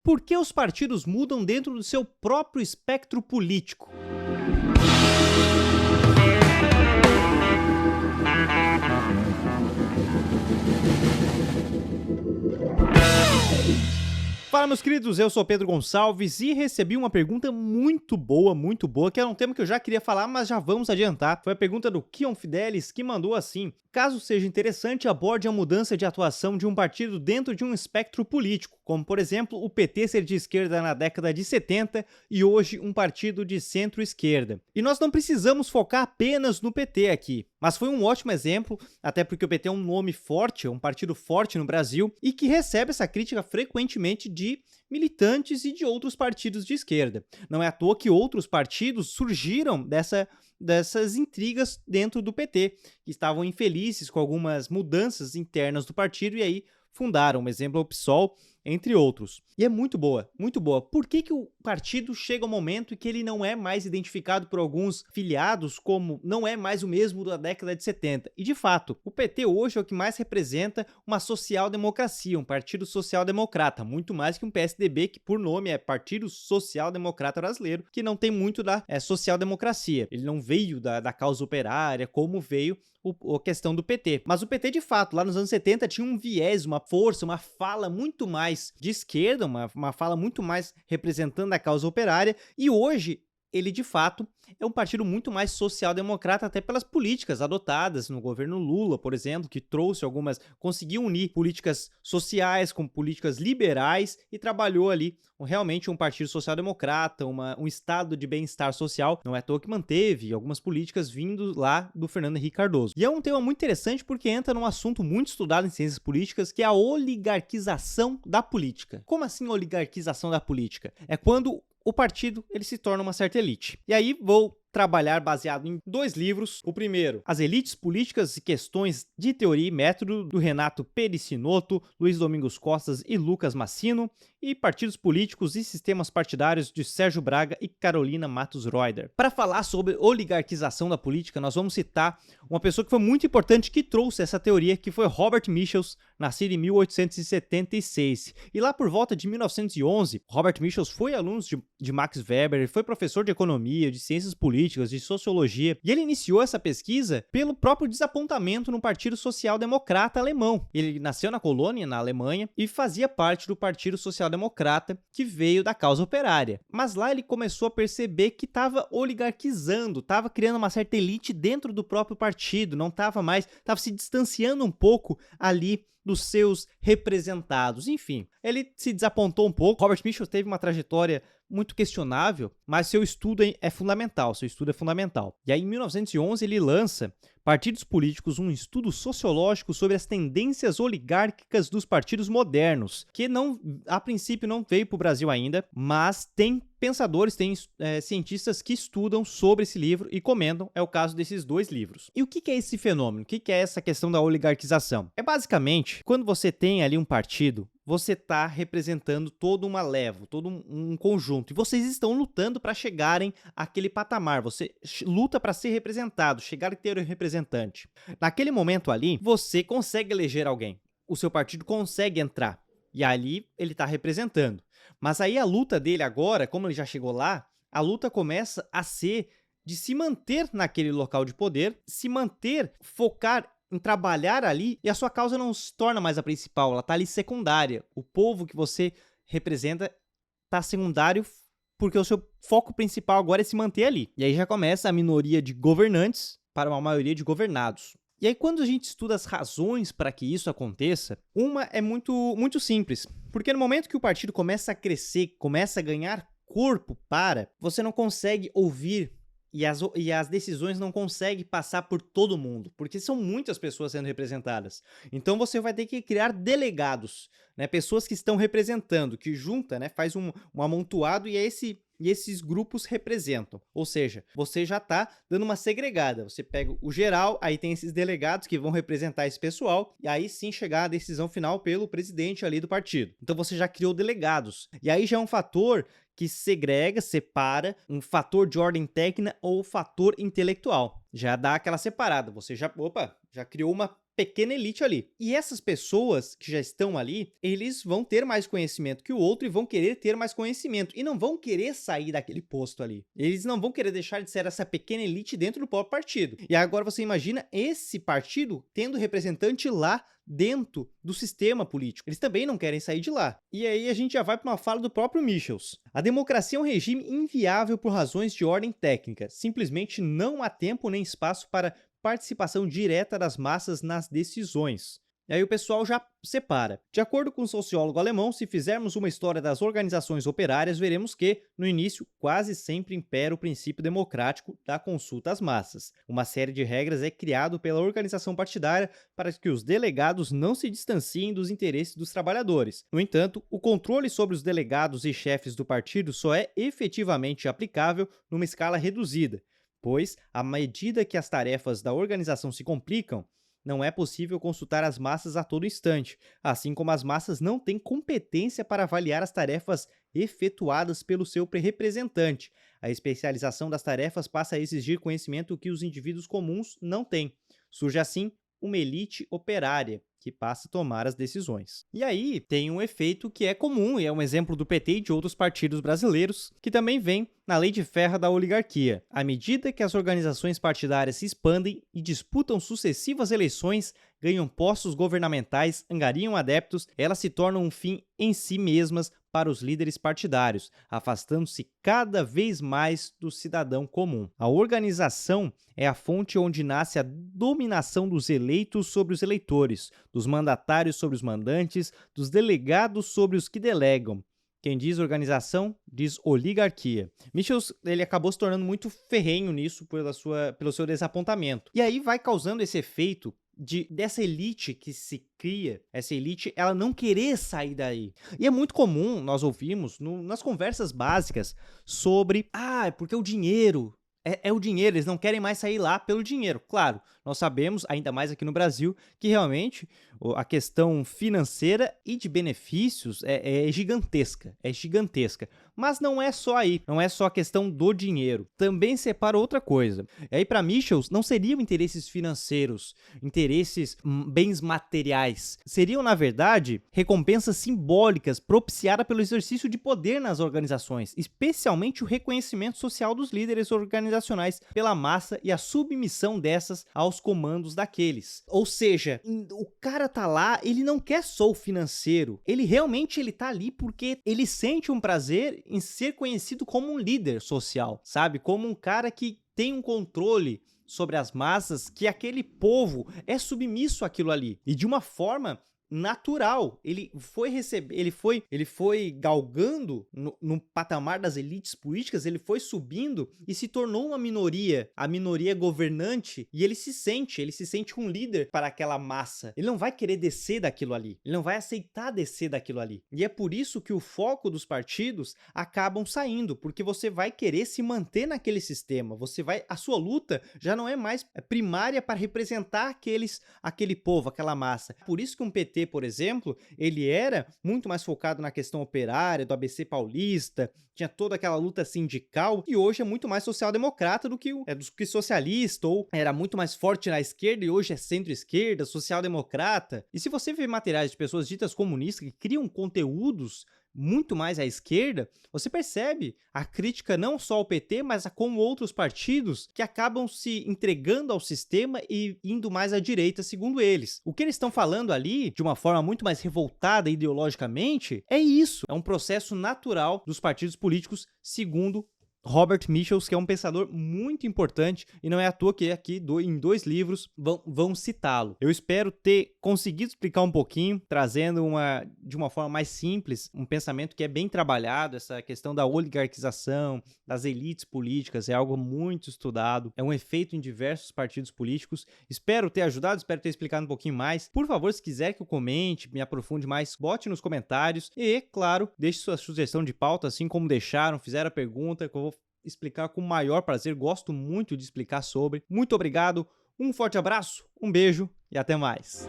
Por que os partidos mudam dentro do seu próprio espectro político? Fala, meus queridos, eu sou Pedro Gonçalves e recebi uma pergunta muito boa, que era um tema que eu já queria falar, mas já vamos adiantar. Foi a pergunta do Kion Fidelis, que mandou assim: caso seja interessante, aborde a mudança de atuação de um partido dentro de um espectro político, como por exemplo o PT ser de esquerda na década de 70 e hoje um partido de centro-esquerda. E nós não precisamos focar apenas no PT aqui, mas foi um ótimo exemplo, até porque o PT é um nome forte, é um partido forte no Brasil e que recebe essa crítica frequentemente de militantes e de outros partidos de esquerda. Não é à toa que outros partidos surgiram dessas intrigas dentro do PT, que estavam infelizes com algumas mudanças internas do partido e aí fundaram, um exemplo, o PSOL, entre outros. E é muito boa, muito boa. Por que o partido chega ao momento em que ele não é mais identificado por alguns filiados como não é mais o mesmo da década de 70? E de fato, o PT hoje é o que mais representa uma social-democracia, um partido social-democrata, muito mais que um PSDB, que por nome é Partido Social Democrata Brasileiro, que não tem muito da social-democracia. Ele não veio da causa operária, como veio a questão do PT. Mas o PT, de fato, lá nos anos 70 tinha um viés, uma força, uma fala muito mais de esquerda, uma fala muito mais representando a causa operária, e hoje ele, de fato, é um partido muito mais social-democrata, até pelas políticas adotadas no governo Lula, por exemplo, que conseguiu unir políticas sociais com políticas liberais e trabalhou ali realmente um partido social-democrata, um estado de bem-estar social. Não é à toa que manteve algumas políticas vindo lá do Fernando Henrique Cardoso. E é um tema muito interessante porque entra num assunto muito estudado em ciências políticas, que é a oligarquização da política. Como assim oligarquização da política? É quando o partido ele se torna uma certa elite. E aí vou trabalhar baseado em 2 livros. O primeiro, As Elites Políticas e Questões de Teoria e Método, do Renato Pericinoto, Luiz Domingos Costas e Lucas Massino, e Partidos Políticos e Sistemas Partidários, de Sérgio Braga e Carolina Matos Reuter. Para falar sobre oligarquização da política, nós vamos citar uma pessoa que foi muito importante que trouxe essa teoria, que foi Robert Michels, nascido em 1876. E lá por volta de 1911, Robert Michels foi aluno de Max Weber, foi professor de economia, de ciências políticas, de sociologia, e ele iniciou essa pesquisa pelo próprio desapontamento no Partido Social Democrata alemão. Ele nasceu na colônia, na Alemanha, e fazia parte do Partido Social Democrata, que veio da causa operária. Mas lá ele começou a perceber que estava oligarquizando, estava criando uma certa elite dentro do próprio partido, não estava mais, estava se distanciando um pouco ali dos seus representados. Enfim, ele se desapontou um pouco. Robert Michels teve uma trajetória muito questionável, mas seu estudo é fundamental, E aí, em 1911, ele lança Partidos Políticos, um estudo sociológico sobre as tendências oligárquicas dos partidos modernos, que a princípio não veio para o Brasil ainda, mas tem pensadores, tem cientistas que estudam sobre esse livro e comentam, é o caso desses 2 livros. E o que é esse fenômeno? O que é essa questão da oligarquização? É basicamente, quando você tem ali um partido, você está representando toda uma leva, todo um conjunto, e vocês estão lutando para chegarem àquele patamar, você luta para ser representado, chegar a ter um representante. Naquele momento ali, você consegue eleger alguém, o seu partido consegue entrar, e ali ele está representando. Mas aí a luta dele agora, como ele já chegou lá, a luta começa a ser de se manter naquele local de poder, se manter, focar em trabalhar ali, e a sua causa não se torna mais a principal, ela está ali secundária. O povo que você representa está secundário porque o seu foco principal agora é se manter ali. E aí já começa a minoria de governantes para uma maioria de governados. E aí, quando a gente estuda as razões para que isso aconteça, uma é muito simples. Porque no momento que o partido começa a crescer, começa a ganhar corpo você não consegue ouvir e as decisões não conseguem passar por todo mundo, porque são muitas pessoas sendo representadas. Então você vai ter que criar delegados, né, pessoas que estão representando, que junta, né, faz um amontoado e esses grupos representam. Ou seja, você já está dando uma segregada. Você pega o geral, aí tem esses delegados que vão representar esse pessoal, e aí sim chegar a decisão final pelo presidente ali do partido. Então você já criou delegados. E aí já é um fator que segrega, separa um fator de ordem técnica ou fator intelectual. Já dá aquela separada. Você já criou pequena elite ali. E essas pessoas que já estão ali, eles vão ter mais conhecimento que o outro e vão querer ter mais conhecimento. E não vão querer sair daquele posto ali. Eles não vão querer deixar de ser essa pequena elite dentro do próprio partido. E agora você imagina esse partido tendo representante lá dentro do sistema político. Eles também não querem sair de lá. E aí a gente já vai para uma fala do próprio Michels. A democracia é um regime inviável por razões de ordem técnica. Simplesmente não há tempo nem espaço para participação direta das massas nas decisões. E aí o pessoal já separa. De acordo com o sociólogo alemão, se fizermos uma história das organizações operárias, veremos que, no início, quase sempre impera o princípio democrático da consulta às massas. Uma série de regras é criado pela organização partidária para que os delegados não se distanciem dos interesses dos trabalhadores. No entanto, o controle sobre os delegados e chefes do partido só é efetivamente aplicável numa escala reduzida, pois, à medida que as tarefas da organização se complicam, não é possível consultar as massas a todo instante, assim como as massas não têm competência para avaliar as tarefas efetuadas pelo seu representante. A especialização das tarefas passa a exigir conhecimento que os indivíduos comuns não têm. Surge assim uma elite operária, que passa a tomar as decisões. E aí tem um efeito que é comum, e é um exemplo do PT e de outros partidos brasileiros, que também vem na lei de ferro da oligarquia. À medida que as organizações partidárias se expandem e disputam sucessivas eleições, ganham postos governamentais, angariam adeptos, elas se tornam um fim em si mesmas para os líderes partidários, afastando-se cada vez mais do cidadão comum. A organização é a fonte onde nasce a dominação dos eleitos sobre os eleitores, dos mandatários sobre os mandantes, dos delegados sobre os que delegam. Quem diz organização, diz oligarquia. Michels, ele acabou se tornando muito ferrenho nisso pelo seu desapontamento. E aí vai causando esse efeito dessa elite que se cria, essa elite, ela não querer sair daí. E é muito comum nós ouvirmos nas conversas básicas sobre, é porque o dinheiro... É o dinheiro, eles não querem mais sair lá pelo dinheiro. Claro, nós sabemos, ainda mais aqui no Brasil, que realmente a questão financeira e de benefícios é gigantesca, Mas não é só aí, não é só a questão do dinheiro. Também separa outra coisa. E aí, para Michels, não seriam interesses financeiros, interesses, bens materiais. Seriam, na verdade, recompensas simbólicas propiciadas pelo exercício de poder nas organizações, especialmente o reconhecimento social dos líderes organizacionais pela massa e a submissão dessas aos comandos daqueles. Ou seja, o cara tá lá, ele não quer só o financeiro, ele realmente tá ali porque ele sente um prazer em ser conhecido como um líder social, sabe? Como um cara que tem um controle sobre as massas, que aquele povo é submisso àquilo ali. E de uma forma natural, ele foi galgando no patamar das elites políticas, ele foi subindo e se tornou uma minoria, a minoria governante, e ele se sente um líder para aquela massa. Ele não vai querer descer daquilo ali, ele não vai aceitar descer daquilo ali. E é por isso que o foco dos partidos acabam saindo, porque você vai querer se manter naquele sistema, a sua luta já não é mais primária para representar aquele povo, aquela massa. Por isso que um PT, por exemplo, ele era muito mais focado na questão operária, do ABC paulista, tinha toda aquela luta sindical, e hoje é muito mais social-democrata do que socialista, ou era muito mais forte na esquerda e hoje é centro-esquerda, social-democrata. E se você vê materiais de pessoas ditas comunistas que criam conteúdos muito mais à esquerda, você percebe a crítica não só ao PT, mas a como outros partidos que acabam se entregando ao sistema e indo mais à direita, segundo eles. O que eles estão falando ali, de uma forma muito mais revoltada ideologicamente, é isso. É um processo natural dos partidos políticos, segundo Robert Michels, que é um pensador muito importante, e não é à toa que aqui em 2 livros vão citá-lo. Eu espero ter conseguido explicar um pouquinho, trazendo de uma forma mais simples, um pensamento que é bem trabalhado, essa questão da oligarquização, das elites políticas, é algo muito estudado, é um efeito em diversos partidos políticos. Espero ter ajudado, espero ter explicado um pouquinho mais. Por favor, se quiser que eu comente, me aprofunde mais, bote nos comentários e, claro, deixe sua sugestão de pauta, assim como fizeram a pergunta, que eu vou explicar com o maior prazer, gosto muito de explicar sobre. Muito obrigado, um forte abraço, um beijo e até mais.